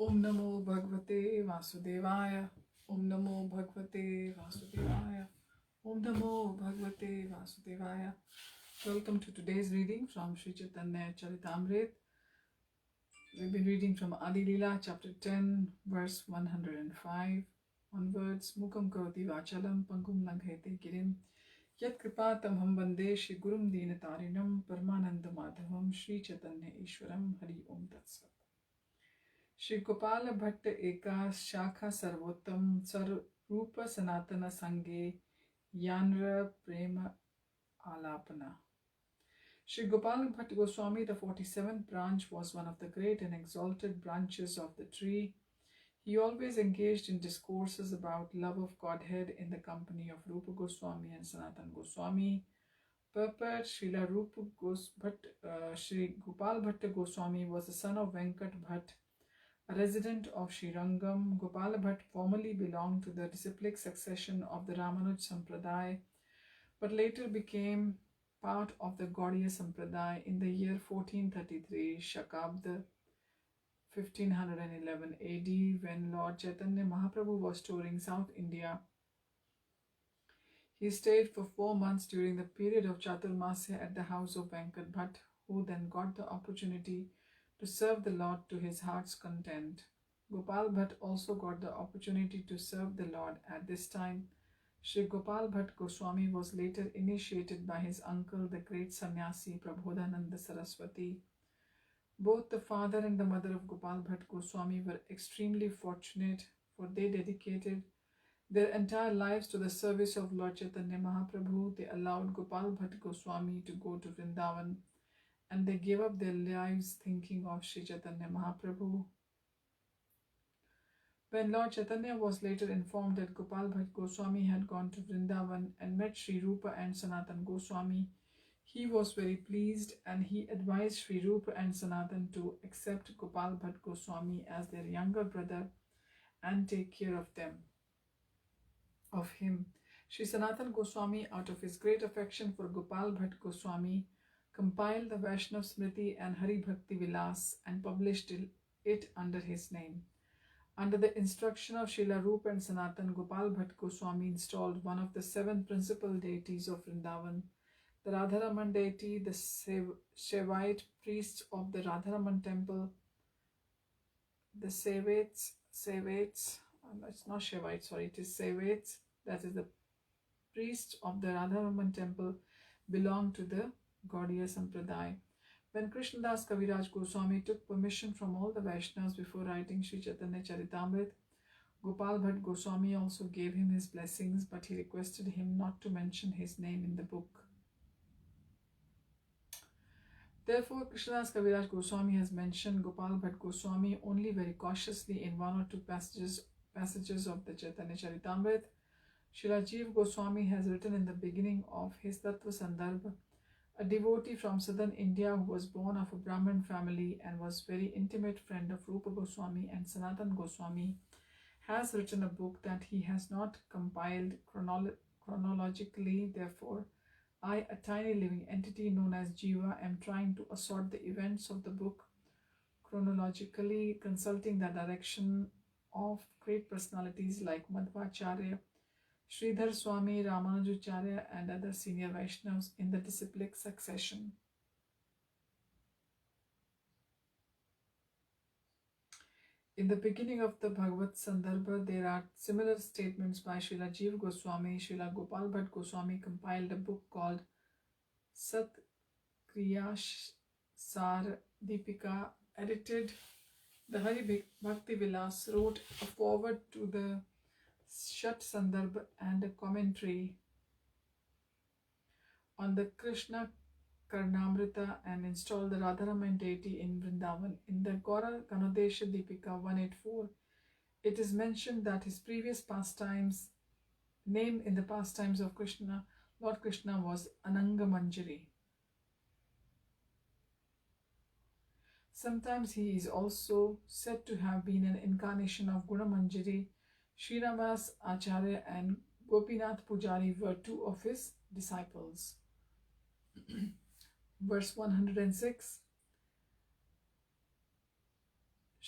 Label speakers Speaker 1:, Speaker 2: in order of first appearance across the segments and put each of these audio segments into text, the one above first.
Speaker 1: Om Namo Bhagavate Vasudevaya. Om Namo Bhagavate Vasudevaya. Om Namo Bhagavate Vasudevaya. Welcome to today's reading from Sri Chaitanya Charitamrita. We've been reading from Adi Lila, chapter 10, verse 105 onwards. Mukam karoti vachalam pangum langhete girim yat kripa tamham vande Shri Gurum Deenatarinam Paramananda Madhavam Shri Chaitanya Ishwaram Hari Om Tatsat. Shri Gopal Bhatt एका शाखा सर्वोत्तम रूप सनातन संगे यानर प्रेम आलापना. Sri Gopal Bhatt Goswami, the 47th branch, was one of the great and exalted branches of the tree. He always engaged in discourses about love of Godhead in the company of Rupa Goswami and Sanatan Goswami. Purport: Srila Sri Gopal Bhatt Goswami was the son of Venkat Bhatt, a resident of Srirangam. Gopal Bhatt formerly belonged to the disciplic succession of the Ramanuj Sampradaya, but later became part of the Gaudiya Sampradaya in the year 1433, Shakabda 1511 AD, when Lord Chaitanya Mahaprabhu was touring South India. He stayed for 4 months during the period of Chaturmasya at the house of Venkat Bhatt, who then got the opportunity to serve the Lord to his heart's content. Gopal Bhatt also got the opportunity to serve the Lord at this time. Sri Gopal Bhatt Goswami was later initiated by his uncle, the great sannyasi Prabodhananda Saraswati. Both the father and the mother of Gopal Bhatt Goswami were extremely fortunate, for they dedicated their entire lives to the service of Lord Chaitanya Mahaprabhu. They allowed Gopal Bhatt Goswami to go to Vrindavan, and they gave up their lives thinking of Sri Chaitanya Mahaprabhu. When Lord Chaitanya was later informed that Gopal Bhatt Goswami had gone to Vrindavan and met Sri Rupa and Sanatan Goswami, he was very pleased, and he advised Sri Rupa and Sanatan to accept Gopal Bhatt Goswami as their younger brother and take care of him. Sri Sanatan Goswami, out of his great affection for Gopal Bhatt Goswami, compiled the Vaishnav Smriti and Hari Bhakti Vilas and published it under his name. Under the instruction of Srila Rupa and Sanatan, Gopal Bhatt Goswami installed one of the 7 principal deities of Vrindavan, the Radharaman deity, the Shaivite priests of the Radharaman temple, the Saivates, it's not Shaivite, sorry, it is Saivates, that is the priests of the Radharaman temple, belong to the Gaudiya Sampradaya. When Krishnadas Kaviraj Goswami took permission from all the Vaishnavas before writing Sri Chaitanya Charitamrita, Gopal Bhatt Goswami also gave him his blessings, but he requested him not to mention his name in the book. Therefore, Krishnadas Kaviraj Goswami has mentioned Gopal Bhatt Goswami only very cautiously in 1 or 2 passages of the Chaitanya Charitamrita. Srila Jiva Goswami has written in the beginning of his Tattva Sandarbha, a devotee from southern India who was born of a Brahmin family and was very intimate friend of Rupa Goswami and Sanatan Goswami, has written a book that he has not compiled chronologically. Therefore, I, a tiny living entity known as Jiva, am trying to assort the events of the book chronologically, consulting the direction of great personalities like Madhvacharya, Sridhar Swami, Ramanujacharya, and other senior Vaishnavas in the disciplic succession. In the beginning of the Bhagavad Sandarbha, there are similar statements by Srila Jiva Goswami. Srila Gopal Bhatt Goswami compiled a book called Sat Kriya Sar Deepika, edited the Hari Bhakti Vilas, wrote a foreword to the Shat Sandarbha and a commentary on the Krishna Karnamrita, and installed the Radharaman deity in Vrindavan. In the Gaura Ganodesha Deepika 184, it is mentioned that his previous pastimes, name in the pastimes of Krishna, Lord Krishna, was Ananga Manjari. Sometimes he is also said to have been an incarnation of Guna Manjari. Sriramas Acharya and Gopinath Pujari were 2 of his disciples. Verse 106.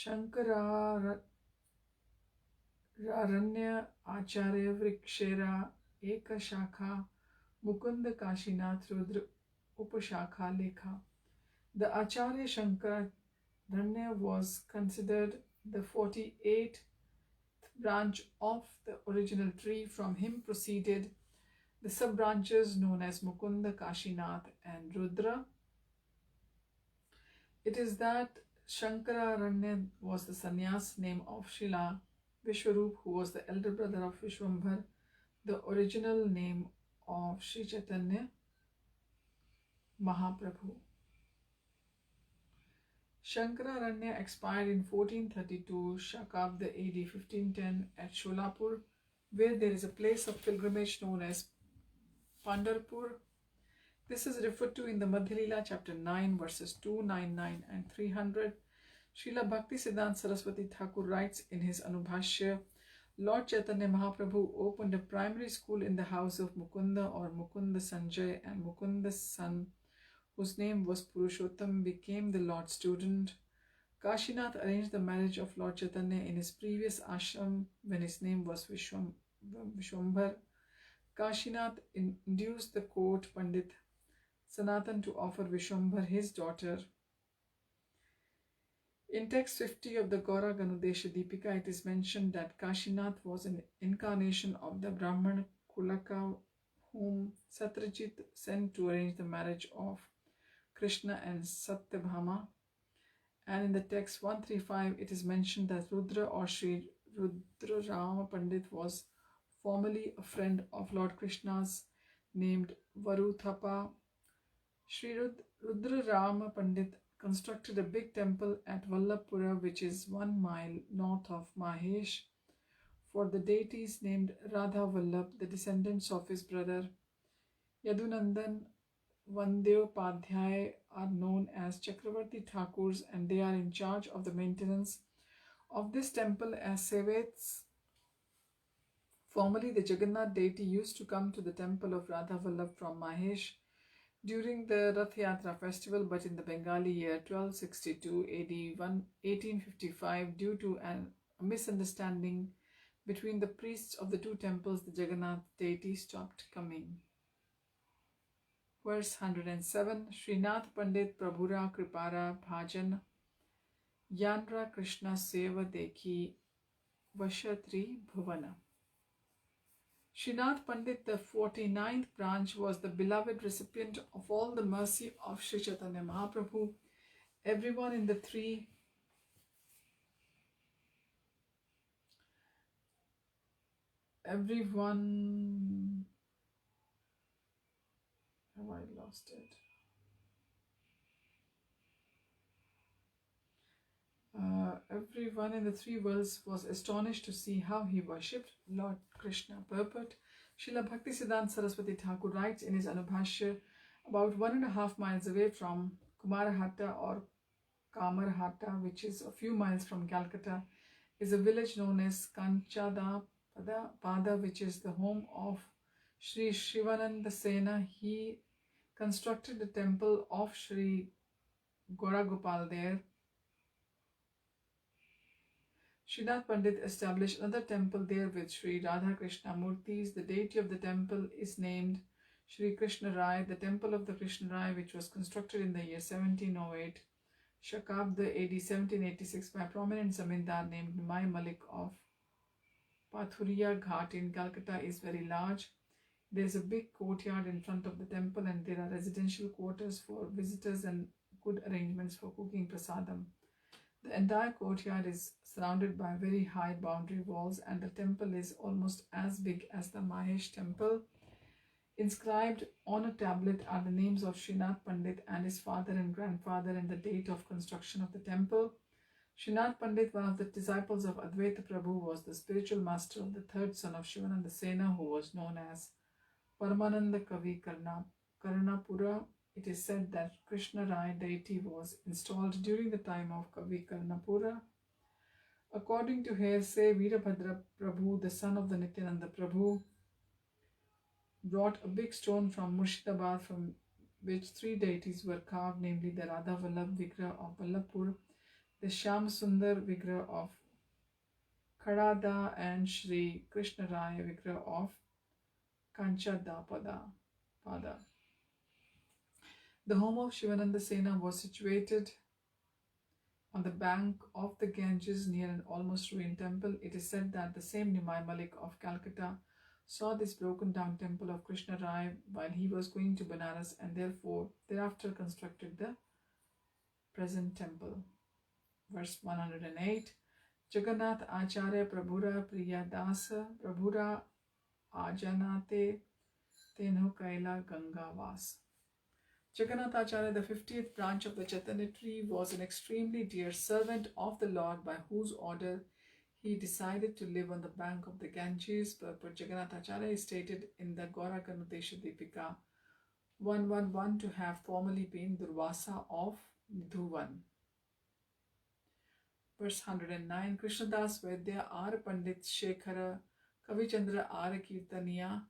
Speaker 1: Shankara Raranya Acharya Vrikshera Eka Shakha Mukunda Kashinath Rudra Upashakha Lekha. The Acharya Shankara Ranya was considered the 48th branch of the original tree. From him proceeded the sub-branches known as Mukunda, Kashinath and Rudra. It is that Shankararanya was the sannyas name of Srila Vishwarup, who was the elder brother of Vishwambhar, the original name of Sri Chaitanya Mahaprabhu. Shankararanya expired in 1432 Shakabda AD 1510 at Sholapur, where there is a place of pilgrimage known as Pandharpur. This is referred to in the Madhya Lila chapter 9 verses 299 and 300. Srila Bhakti Siddhanta Saraswati Thakur writes in his Anubhashya, Lord Chaitanya Mahaprabhu opened a primary school in the house of Mukunda or Mukunda Sanjay, and Mukunda's son, whose name was Purushottam, became the Lord's student. Kashinath arranged the marriage of Lord Chaitanya in his previous ashram when his name was Vishwambhar. Kashinath induced the court Pandit Sanatan to offer Vishwambhar his daughter. In text 50 of the Gaura Ganodesha Deepika, it is mentioned that Kashinath was an incarnation of the Brahman Kulaka whom Satyajit sent to arrange the marriage of Krishna and Satyabhama. And in the text 135, it is mentioned that Rudra or Sri Rudra Rama Pandit was formerly a friend of Lord Krishna's named Varuthapa. Sri Rudra Rama Pandit constructed a big temple at Vallabhpura, which is 1 mile north of Mahesh, for the deities named Radha Vallabh, the descendants of his brother Yadunandan Vandyopadhyay are known as Chakravarti Thakurs, and they are in charge of the maintenance of this temple as Sevets. Formerly, the Jagannath deity used to come to the temple of Radha Vallabh from Mahesh during the Rath Yatra festival, but in the Bengali year 1262 AD 1855, due to a misunderstanding between the priests of the two temples, the Jagannath deity stopped coming. Verse 107, Srinath Pandit Prabhura Kripara Bhajan Yanra Krishna Seva Dekhi Vashatri Bhuvana. Srinath Pandit, the 49th branch, was the beloved recipient of all the mercy of Sri Chaitanya Mahaprabhu. Everyone, have I lost it? Everyone in the three worlds was astonished to see how he worshipped Lord Krishna. Purport. Srila Bhakti Siddhanta Saraswati Thakur writes in his Anubhashya, about 1.5 miles away from Kumarhatta or Kamarhatta, which is a few miles from Calcutta, is a village known as Kanchada Pada, which is the home of Sri Shivananda Sena. He constructed the temple of Sri Goragopal there. Srinath Pandit established another temple there with Sri Radha Krishna Murtis. The deity of the temple is named Sri Krishna Rai. The temple of the Krishna Rai, which was constructed in the year 1708, Shakabda AD 1786, by a prominent zamindar named Mai Malik of Pathuria Ghat in Calcutta, is very large. There is a big courtyard in front of the temple, and there are residential quarters for visitors and good arrangements for cooking prasadam. The entire courtyard is surrounded by very high boundary walls, and the temple is almost as big as the Mahesh temple. Inscribed on a tablet are the names of Srinath Pandit and his father and grandfather and the date of construction of the temple. Srinath Pandit, one of the disciples of Advaita Prabhu, was the spiritual master of the third son of Shivananda Sena, who was known as Paramananda Kavi Karnapura. It is said that Krishna Rai deity was installed during the time of Kavi Karnapura. According to hearsay, Veerabhadra Prabhu, the son of the Nityananda Prabhu, brought a big stone from Murshidabad from which three deities were carved, namely the Radha Vallabh Vigraha of Vallabhpur, the Shyam Sundar Vigraha of Khadada and Sri Krishna Raya Vigraha of Kanchadapada. The home of Shivananda Sena was situated on the bank of the Ganges near an almost ruined temple. It is said that the same Nimai Malik of Calcutta saw this broken down temple of Krishna Rai while he was going to Banaras and therefore thereafter constructed the present temple. Verse 108. Jagannath Acharya Prabhura Priya Dasa Prabhura Ajanate Tenho Kaila Ganga Vas. Jagannath Acharya, the 50th branch of the Chaitanya tree, was an extremely dear servant of the Lord by whose order he decided to live on the bank of the Ganges. Purport: Jagannath Acharya is stated in the Gaura Ganodesha Deepika 111 to have formerly been Durvasa of Nidhuvan. Verse 109. Krishnadas Vaidya R. Pandit Shekhara Kavichandra R. Kirtaniya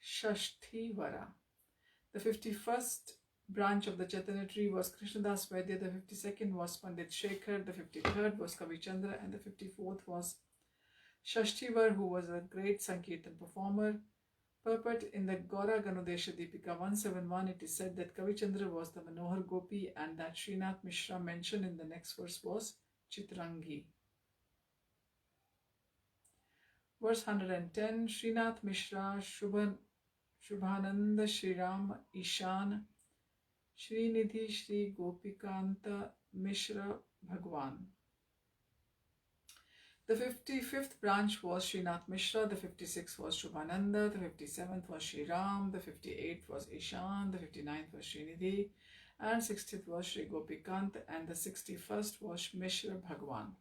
Speaker 1: Shashtivara. The 51st branch of the Chaitanya tree was Krishnadas Vaidya, the 52nd was Pandit Shekhar, the 53rd was Kavichandra, and the 54th was Shashtivar, who was a great Sankirtan performer. Purport: in the Gaura Ganodesha Deepika 171, it is said that Kavichandra was the Manohar Gopi and that Srinath Mishra mentioned in the next verse was Chitrangi. Verse 110. Srinath Mishra Shubhananda Shriram Ishan Srinidhi Shri Gopikanta Mishra Bhagwan. The 55th branch was Srinath Mishra, the 56th was Shubhananda, the 57th was Shri Ram, the 58th was Ishan, the 59th was Srinidhi, and 60th was Shri Gopikant, and the 61st was Mishra Bhagwan.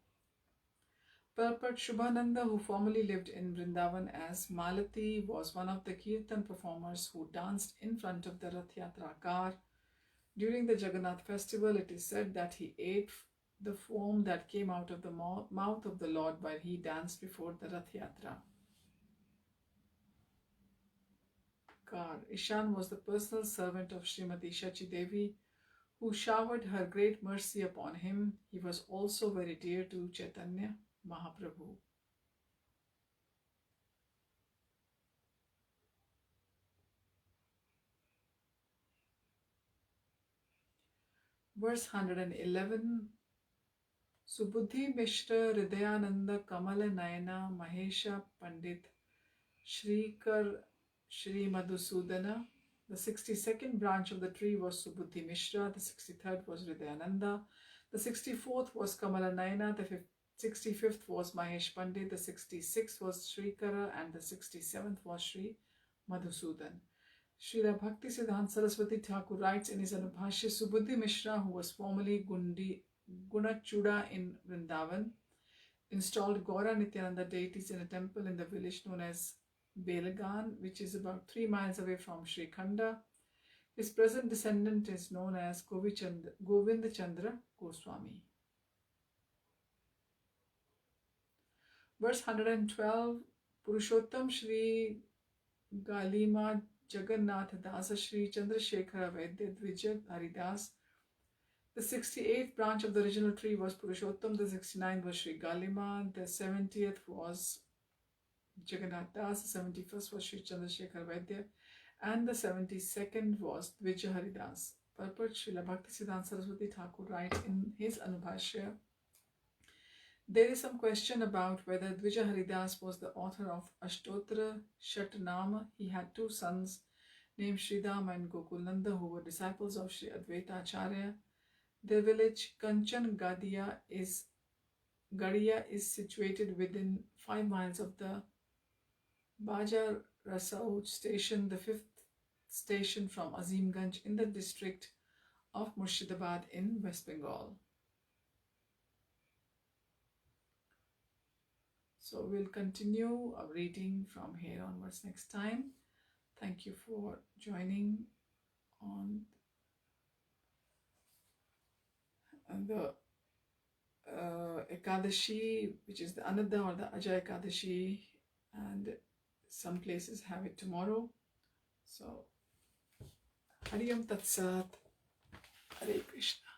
Speaker 1: Purport: Shubhananda, who formerly lived in Vrindavan as Malati, was one of the Kirtan performers who danced in front of the Rath Yatra car. During the Jagannath festival, it is said that he ate the foam that came out of the mouth of the Lord while he danced before the Rath Yatra car. Ishan was the personal servant of Srimati Shachi Devi, who showered her great mercy upon him. He was also very dear to Chaitanya Mahaprabhu. Verse 111. Subudhi Mishra Hridayananda Kamala Nayana Mahesha Pandit Shrikar Shri Madhusudana. The 62nd branch of the tree was Subudhi Mishra, the 63rd was Hridayananda, the 64th was Kamala Nayana, the 65th was Mahesh Pandit, the 66th was Shrikara, and the 67th was Shri Madhusudan. Srila Bhakti Siddhanta Saraswati Thakur writes in his Anubhashya, Subudhi Mishra, who was formerly Gunachuda in Vrindavan, installed Gaura Nityananda deities in a temple in the village known as Belagan, which is about 3 miles away from Sri Khanda. His present descendant is known as Govind Chandra Goswami. Verse 112. Purushottam Shri Galima Jagannath Dasa Shri Chandrasekhara Vaidya Dvija Haridas. The 68th branch of the original tree was Purushottam, the 69th was Shri Galima, the 70th was Jagannath Das, the 71st was Shri Chandrasekhar Vaidya, and the 72nd was Dvija Haridas. Purport: Srila Bhakti Siddhanta Saraswati Thakur writes in his Anubhashya, there is some question about whether Dvija Haridas was the author of Ashtotra Shatnama. He had 2 sons named Sridham and Gokulnanda who were disciples of Sri Advaita Acharya. Their village Kanchan Gadia is situated within 5 miles of the Bajar Rasau station, the 5th station from Azimganj in the district of Murshidabad in West Bengal. So we'll continue our reading from here onwards next time. Thank you for joining on the Ekadashi, which is the Anada or the Aja Ekadashi, and some places have it tomorrow. So Hari Om Tat Sat, Hare Krishna.